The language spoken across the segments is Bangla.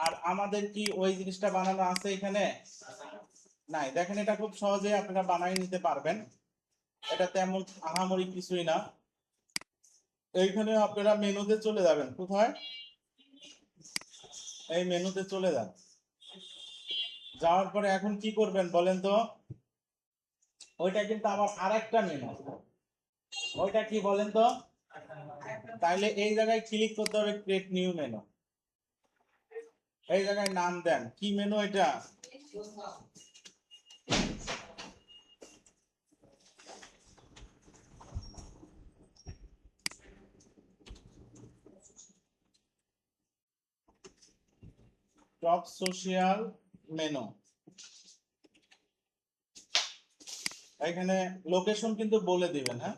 আর আমাদের কি ওই জিনিসটা বানানো আছে এখানে? নাই। দেখেন এটা খুব সহজে আপনারা বানিয়ে নিতে পারবেন, এটা তেমন আহামরি কিছুই না। এইখানে আপনারা মেনুতে চলে যাবেন। কোথায়? এই মেনুতে চলে যান। যাওয়ার পরে এখন কি করবেন বলেন তো? ওইটা কিন্তু আমার আরেকটা মেনু। ওইটা কি বলেন তো? তাইলে এই জায়গায় ক্লিক করতে হবে ক্রিয়েট নিউ মেনু। এই জায়গায় নাম দেন, কি মেনু এটা? Top social menu. এখানে লোকেশন কিন্তু বলে দিবেন, হ্যাঁ।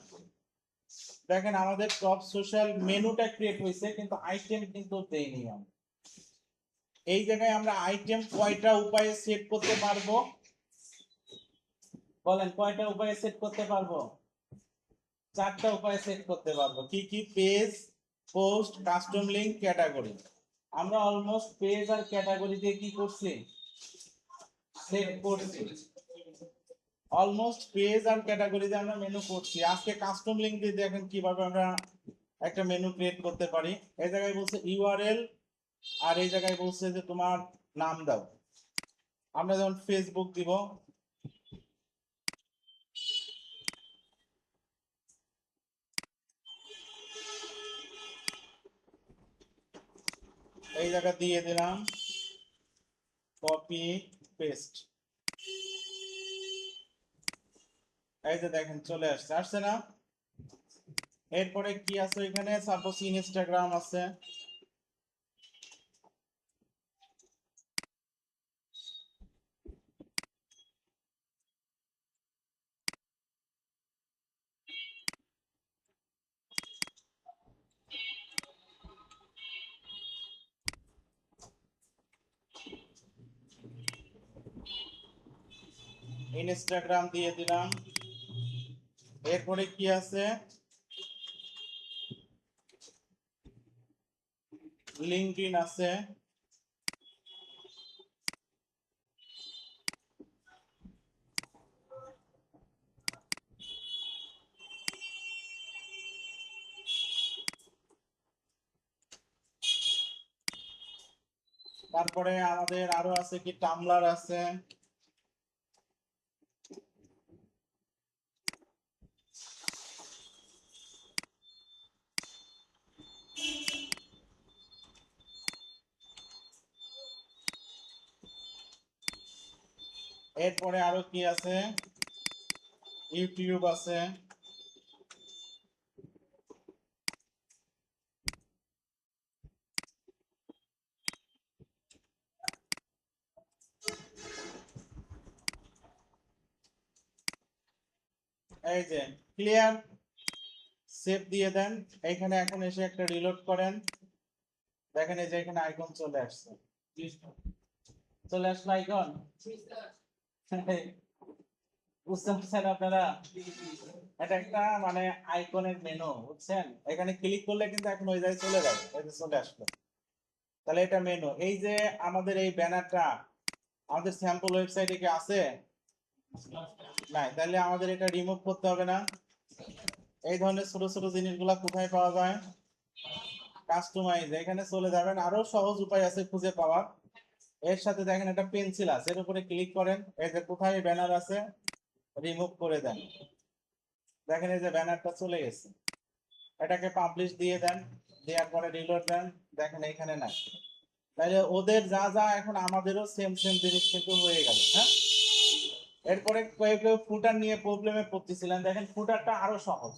দেখেন আমাদের টপ সোশ্যাল মেনুটা ক্রিয়েট হয়েছে, কিন্তু আইটেম কিন্তু দেইনি আমি। এই জায়গায় আমরা আইটেম কয়টা উপায়ে সেট করতে পারবো বলেন? কয়টা উপায়ে সেট করতে পারবো? 4টা উপায়ে সেট করতে পারবো। কি কি? Page, post, custom link, category. আমরা অলমোস্ট পেজ আর ক্যাটাগরি দিয়ে কি করছি? সেট করছি। অলমোস্ট পেজ আর ক্যাটাগরি দিয়ে আমরা মেনু করছি। আজকে কাস্টম লিংক দিয়ে দেখেন কিভাবে আমরা একটা মেনু ক্রিয়েট করতে পারি। এই জায়গায় বলছে ইউআরএল, আর এই জায়গায় বলছে যে তোমার নাম দাও। আমরা যেমন ফেসবুক দিব, এই জায়গা দিয়ে দিলাম কপি পেস্ট। এই যে দেখেন চলে আসছে, আসছে না? এরপরে কি আছে এখানে? সাপোজ ইনস্টাগ্রাম আছে। ইনস্টাগ্রাম দিয়ে দিলাম। এরপরে কি আছে? লিঙ্কডইন আছে। তারপরে আমাদের আরো আছে কি? টামলার আছে। এরপরে আরো কি আছে? ইউটিউব আছে। এই যে ক্লিয়ার, সেভ দিয়ে দেন। এইখানে এখন এসে একটা রিলোড করেন। দেখেন এই যে এখানে আইকন চলে আসছে। চলে আসলো আইকন। বুঝতে পারছেন আপনারা? এটা একটা মানে আইকনের মেনু, বুঝছেন? এখানে ক্লিক করলে কিন্তু এখন ওই জায়গায় চলে যাবে। এই যে চলে আসলো। তাহলে এটা মেনু। এই যে আমাদের এই ব্যানারটা আমাদের স্যাম্পল ওয়েবসাইটে কি আছে? নাই। তাহলে আমাদের এটা রিমুভ করতে হবে না? এই ধরনের ছোট ছোট জিনিসগুলা কোথায় পাওয়া যায়? কাস্টমাইজ। এখানে চলে যাবেন, আরো সহজ উপায় আছে খুঁজে পাওয়ার। এর সাথে দেখেন একটা পেন্সিল আছে, এর উপরে ক্লিক করেন। এই যে কোথায় ব্যানার আছে, রিমুভ করে দেন। দেখেন এই যে ব্যানারটা চলে গেছে। এটাকে পাবলিশ দিয়ে দেন। দেওয়ার পরে রিলোড দেন। দেখেন এখানে নাই। তাহলে ওদের যা যা এখন আমাদেরও সেম সেম জিনিস কিন্তু হয়ে গেল, হ্যাঁ। এরপরে কেউ কেউ ফুটার নিয়ে প্রবলেমে পড়তেছিলেন। দেখেন ফুটারটা আরো সহজ।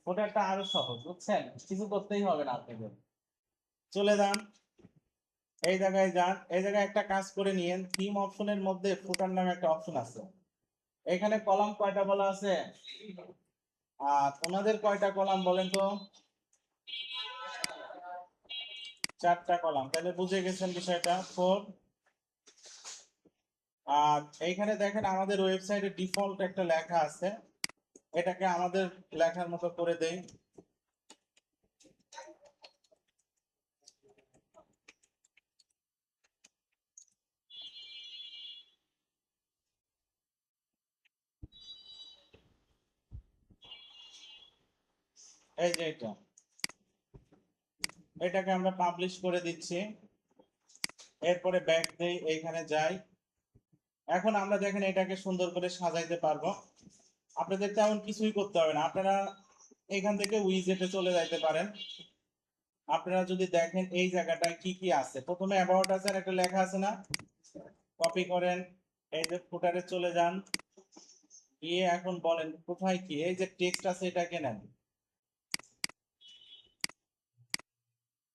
ফুটারটা আরো সহজ, বুঝছেন? কিছু করতেই হবে না আপনাদের। চলে যান, এই জায়গায় যান। এই জায়গায় একটা কাজ করে নিয়েন, থিম অপশনের মধ্যে ফুটার নামে একটা অপশন আছে। এখানে কলাম কয়টা বলা আছে? আর ওনাদের কয়টা কলাম বলেন তো? 4টা কলাম। তাহলে বুঝে গেছেন বিষয়টা। 4। আর এইখানে দেখেন আমাদের ওয়েবসাইটে ডিফল্ট একটা লেখা আছে, এটাকে আমাদের লেখার মতো করে দেই। এই যে এটাকে আমরা পাবলিশ করে দিচ্ছি। এরপরে ব্যাক দেই, এইখানে যাই। এখন আমরা দেখেন এটাকে সুন্দর করে সাজাইতে পারবো। আপনাদের তেমন কিছুই করতে হবে না, আপনারা এখান থেকে উইজেটে চলে যাইতে পারেন। আপনারা যদি দেখেন এই জায়গাটায় কি কি আছে, প্রথমে অ্যাবাউট আছে আর একটা লেখা আছে না, কপি করেন, এই যে ফুটারে চলে যান, গিয়ে এখন বলেন কোথায় কি, এই যে টেক্সট আছে এটাকে নেন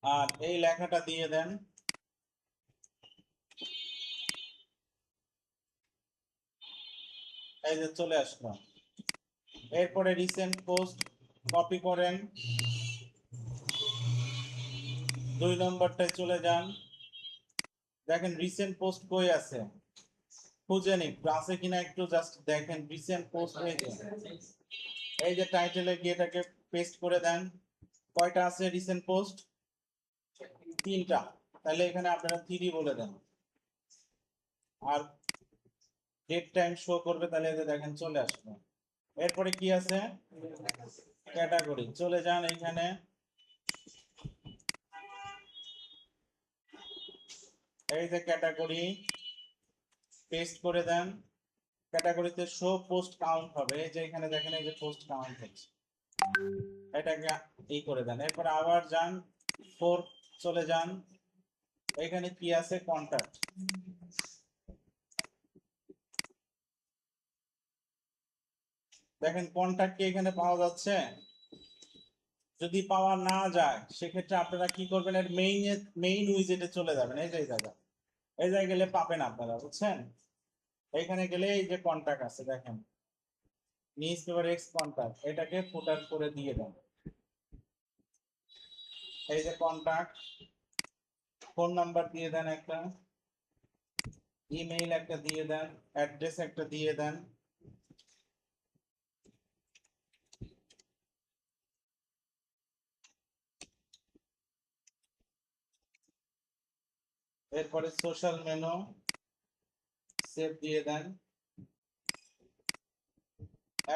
আর এই লেখাটা দিয়ে দেন। এই যে চলে আসলো। এরপরে রিসেন্ট পোস্ট কপি করেন, 2 নম্বরটায় চলে যান, দেখেন রিসেন্ট পোস্ট কই আছে, খুঁজে নিন আছে কিনা একটু জাস্ট দেখেন। রিসেন্ট পোস্ট এই যে টাইটেলে গিয়ে এটাকে পেস্ট করে দেন। কয়টা আছে রিসেন্ট পোস্ট? 3টা। তাহলে এখানে আপনারা 3 বলে দেন আর ডেট টাইম শো করবে, তাহলে এই যে দেখেন চলে আসলো। এরপরে কি আছে, ক্যাটাগরি, চলে যান এখানে, এই যে ক্যাটাগরি পেস্ট করে দেন। ক্যাটাগরিতে শো পোস্ট কাউন্ট হবে, এই যে এখানে দেখেন এই যে পোস্ট কাউন্ট হচ্ছে, এটাকে এই করে দেন। এরপর আবার যান 4 চলে যান, এখানে কি আছে, কন্টাক্ট। দেখেন কন্টাক্ট কি এখানে পাওয়া যাচ্ছে? যদি পাওয়া না যায় সেক্ষেত্রে আপনারা কি করবেন, এর মেইন উইজেটে চলে যাবেন। এই যে জায়গা, এই জায়গায় গেলে পাবেন আপনারা, বুঝছেন? এখানে গেলে এই যে কন্টাক্ট আছে দেখেন, নিউজ পেপার এক্স কন্টাক্ট, এটাকে ফুটার করে দিয়ে দেন। এই যে কন্টাক্ট, ফোন নাম্বার দিয়ে দেন একটা, ইমেইল একটা দিয়ে দেন, অ্যাড্রেস একটা দিয়ে দেন। এরপরে সোশ্যাল মেনু সেভ দিয়ে দেন।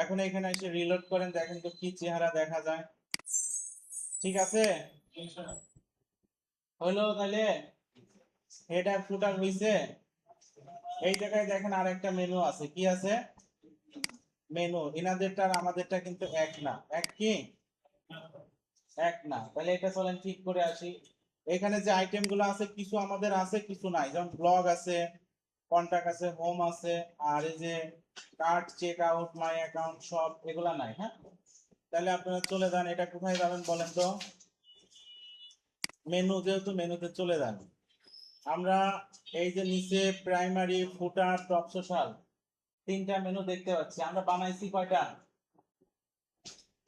এখন এখানে এসে রিলোড করেন, দেখেন তো কি চেহারা দেখা যায়। ঠিক আছে, হলো তাহলে হেডার ফুটার হইছে। এই জায়গায় দেখেন আর একটা মেনু আছে, কি আছে, মেনু। ইনাদেরটা আর আমাদেরটা কিন্তু এক না, এক কি, এক না। তাহলে এটা চলেন ঠিক করে আসি। এখানে যে আইটেম গুলো আছে কিছু আমাদের আছে কিছু নাই, যেমন ব্লগ আছে, কন্টাক্ট আছে, হোম আছে, আর এই যে card, check out, my account, সব এগুলা নাই। হ্যাঁ, তাহলে আপনারা চলে যান, এটা কোথায় যাবেন বলেন তো, মেনু, যেহেতু মেনুতে চলে যান। আমরা এই যে নিচে প্রাইমারি, ফুটার, টপ সোশ্যাল 3টা মেনু দেখতে পাচ্ছি। আমরা বানাইছি কয়টা,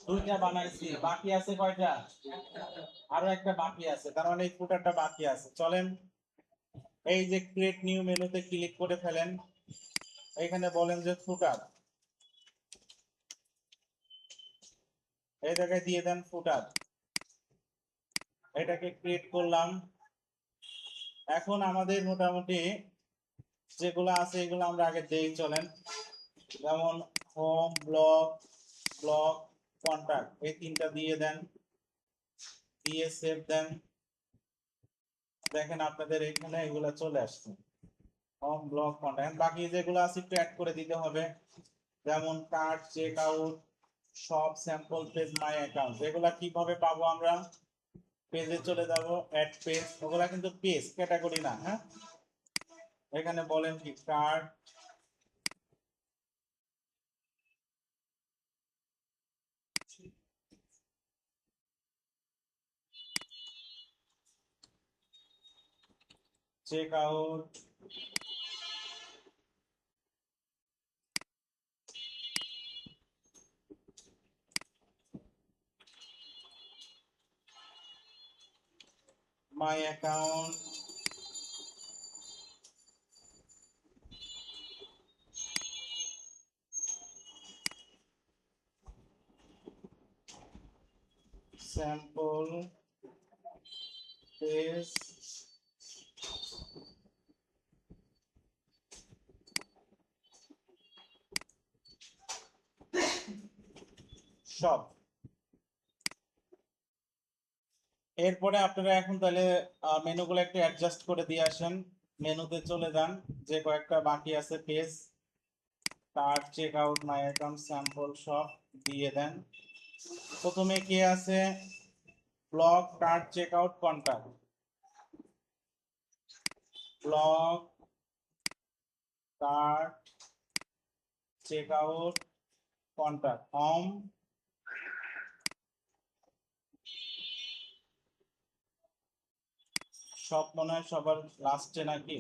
2টা বানাইছি, বাকি আছে কয়টা, আরো একটা বাকি আছে, তার মানে এই ফুটারটা বাকি আছে। চলেন এই যে ক্রিয়েট নিউ মেনুতে ক্লিক করে ফেলেন, এখানে বলেন যে ফুটার, এই জায়গায় দিয়ে দেন ফুটার, এটাকে ক্রিয়েট করলাম। এখন আমাদের মোটামুটি যেগুলো আছে এগুলো আমরা আগে দেই, চলেন। যেমন হোম, ব্লগ, কন্টাক্ট, এই 3টা দিয়ে দেন, দিয়ে সেভ দেন। দেখেন আপনাদের এখানে এগুলা চলে আসছে, হোম, ব্লগ, কন্টাক্ট। বাকি যেগুলো আছে একটু অ্যাড করে দিতে হবে, যেমন কার্ড, চেক আউট, সব, স্যাম্পল পেজ, মাই অ্যাকাউন্ট। এগুলা কিভাবে পাবো আমরা, পেজে চলে যাব, অ্যাড পেজ, ওগুলা কিন্তু পেজ ক্যাটাগরি না। হ্যাঁ, এখানে বলেন কি, card, check out, my account, sample page, সব। এরপরে আপনারা এখন তাহলে মেনুগুলো একটু অ্যাডজাস্ট করে দিয়ে আসেন। মেনুতে চলে যান, যে কয়েকটা বাকি আছে page, card, check out, my account, sample সব দিয়ে দেন। প্রথমে কি আছে? Block, card, check out, contact. Block, card, check out, contact, home, সব মনে হয় সবার লাস্টে নাকি?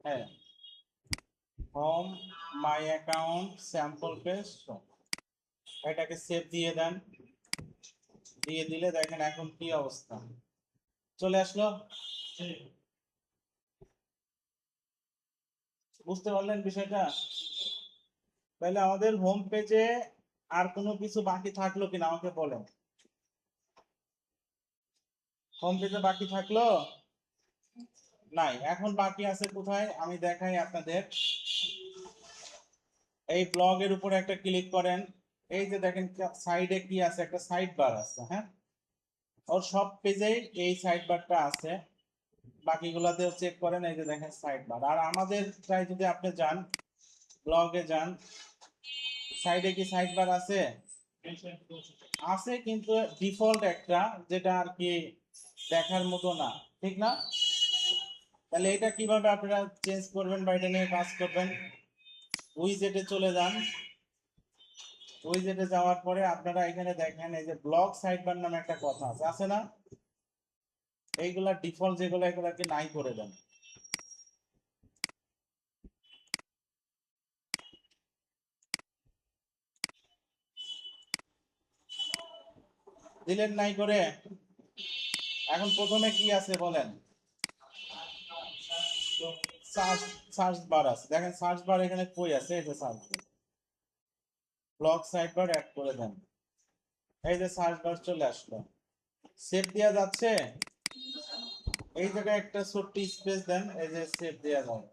হ্যাঁ, home, my account, sample page, এটাকে সেভ দিয়ে দেন। দিয়ে দিলে দেখেন এখন কি অবস্থা চলে আসলো। বুঝতে পারলেন বিষয়টা? তাহলে আমাদের হোম পেজে আর কোনো কিছু বাকি থাকলো কিনা আমাকে বলেন। হোম পেজে বাকি থাকলো? নাই। এখন বাকি আছে কোথায় আমি দেখাই আপনাদের। এই ব্লগের উপরে একটা ক্লিক করেন। এই যে দেখেন সাইডে কি আছে, একটা সাইড বার আছে। হ্যাঁ, ওর সব পেজেই এই সাইড বারটা আছে। বাকিগুলাতেও চেক করেন, এই যে দেখেন সাইড বার। আর আমাদের চাই যদি আপনি যান, ব্লগে যান, সাইডে কি সাইড বার আছে? আছে, কিন্তু ডিফল্ট একটা, যেটা আর কি দেখার মতো না, ঠিক না? তাহলে এটা কিভাবে আপনারা চেঞ্জ করবেন বা এটা নিয়ে কাজ করবেন? উইজেটে চলে যান। উইজেটে যাওয়ার পরে আপনারা এখানে দেখেন এই যে ব্লক সাইড বার নামে একটা কথা আছে, আছে না? এইগুলা ডিফল্ট যেগুলো, এগুলাকে নাই করে দেন। দিলেন নাই করে? এখন প্রথমে কি আছে বলেন? সার্চ, সার্চ বার আছে। দেখেন সার্চ বার এখানে কই আছে? এই যে search bar, block side bar add করে দেন। এই যে সার্চ বার চলে আসলো। সেভ দেওয়া যাচ্ছে? এই জায়গায় একটা ছোট্ট স্পেস দেন, এই যে সেভ দেওয়া যায়।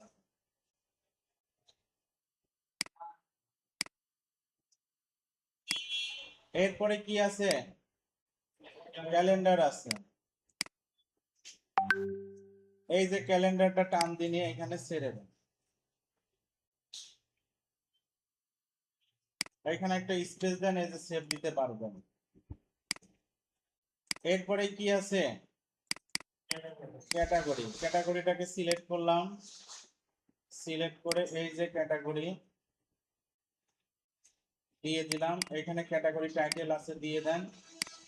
এরপরে কি আছে? ক্যালেন্ডার আছে। এই যে ক্যালেন্ডারটা টান দিয়ে নিয়ে এখানে ছেড়ে দেন। এখানে একটা স্পেস দেন, এই যে সেভ দিতে পারবেন। এরপরে কি আছে? ক্যাটাগরি। ক্যাটাগরিটাকে সিলেক্ট করলাম। সিলেক্ট করে এই যে ক্যাটাগরি দিয়ে দিলাম। এখানে ক্যাটাগরি টাইটেল আছে, দিয়ে দেন।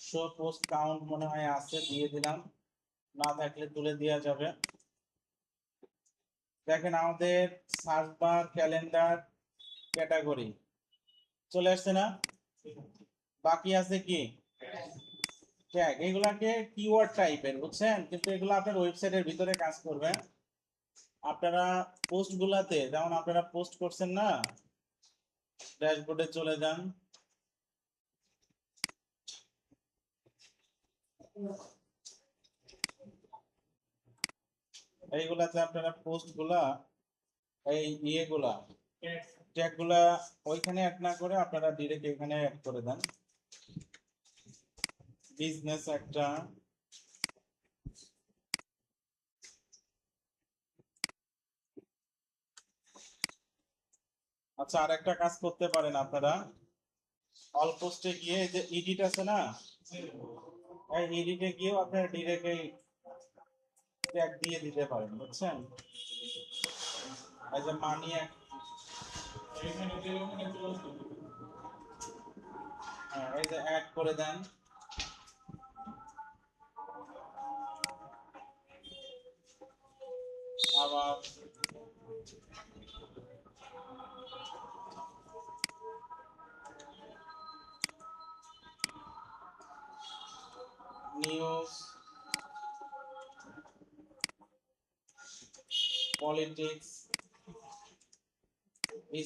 শো পোস্ট কাউন্ট মনে হয় আছে, দিয়ে দিলাম। না থাকলে তুলে দেওয়া যাবে। দেখেন আমাদের সার্চ বার, ক্যালেন্ডার, ক্যাটাগরি চলে আসছে না? বাকি আছে কি? ট্যাগ। এগুলাকে কিওয়ার্ড টাইপের, বুঝছেন? কিন্তু এগুলো আপনার ওয়েবসাইটের ভিতরে কাজ করবে। আপনারা পোস্ট গুলাতে, যেমন আপনারা পোস্ট করছেন না, ড্যাশবোর্ডে চলে যান। এইগুলাতে আপনারা পোস্ট গুলা, এই ইয়েগুলা, ট্যাগ গুলা ওইখানে অ্যাড না করে আপনারা ডিরেক্ট এখানে অ্যাড করে দেন। বিজনেস একটা, আচ্ছা আর একটা কাজ করতে পারেন আপনারা। অল পোস্টে গিয়ে এই যে এডিট আছে না, এই এডিটে গিয়েও আপনারা ডিরেক্ট এই ট্যাগ দিয়ে দিতে পারেন, বুঝছেন? এই যে মানি, এই যে অ্যাড করে দেন। আবার নিউজ, পলিটিক্স,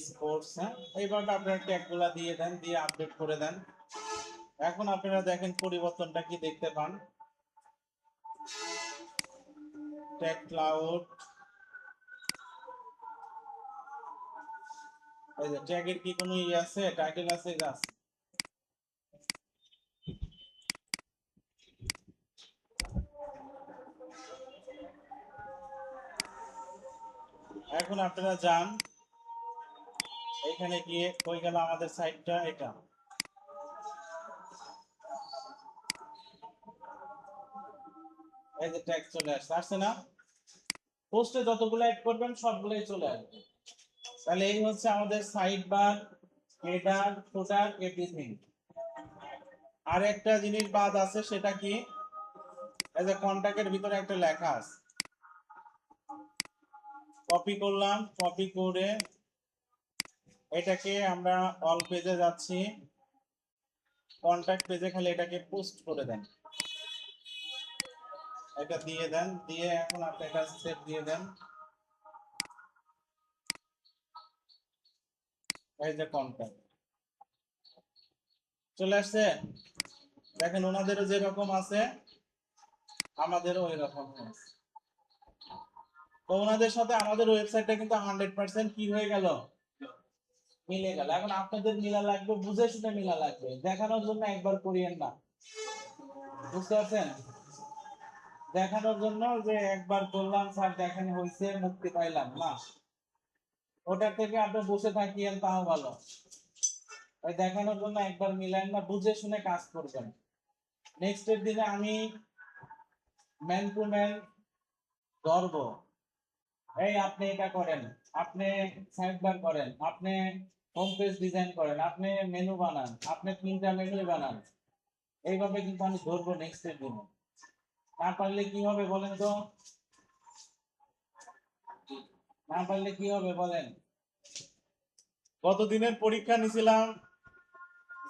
স্পোর্টস। হ্যাঁ, এইভাবে আপনারা ট্যাগ গুলা দিয়ে দেন, দিয়ে আপডেট করে দেন। এখন আপনারা দেখেন পরিবর্তনটা কি দেখতে পান। ট্যাগ ক্লাউড, এই যে ট্যাগের কি কোনো ই আছে, টাইটেল আছে, গাছ। এখন আপনারা যান এখানে গিয়ে কই গেল আমাদের সাইটটা, এটা এই যে ট্যাগ চলে আসছে না? পোস্টে যতগুলো অ্যাড করবেন সবগুলোই চলে আসবে। তাহলে এই হচ্ছে আমাদের সাইড বার, হেডার, ফুটার, এভরিথিং। আর একটা জিনিস বাদ আছে, সেটা কি, এই যে কন্টাক্টের ভিতরে একটা লেখা আছে, কপি করলাম, কপি করে এটাকে আমরা অল পেজে যাচ্ছি, কন্টাক্ট পেজে খালি এটাকে পোস্ট করে দেন, এটা দিয়ে দেন, দিয়ে এখন আপনি এটা সেভ দিয়ে দেন। এই যে কন্টাক্ট চলে আসছে, দেখেন ওনাদেরও যেরকম আছে আমাদেরও ওই রকম আছে। তো ওনাদের সাথে আমাদের ওয়েবসাইটটা কিন্তু 100% কি হয়ে গেল, মিলে গেল। এখন আপনাদের মিলা লাগবে, বুঝে শুনে মিলা লাগবে, দেখানোর জন্য একবার করিয়েন না, বুঝতে পারছেন? দেখানোর জন্য যে একবার করলাম স্যার দেখেন হয়েছে মুক্তি পাইলাম না, ওটার থেকে আপনি বসে থাকিয়েন তাও ভালো। ওই দেখানোর জন্য একবার মিলান না, বুঝে শুনে কাজ করবেন। নেক্সট এর দিনে আমি ম্যান টু ম্যান ধরবো, এই আপনি এটা করেন, আপনি সাইড বার করেন, আপনি হোম পেজ ডিজাইন করেন, আপনি মেনু বানান, আপনি 3টা মেনু বানান, এইভাবে কিন্তু আমি ধরবো নেক্সট এর দিনে। না পারলে কি হবে বলেন তো, না পারলে কি হবে বলেন? গত দিনের পরীক্ষা নিছিলাম,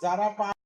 যারা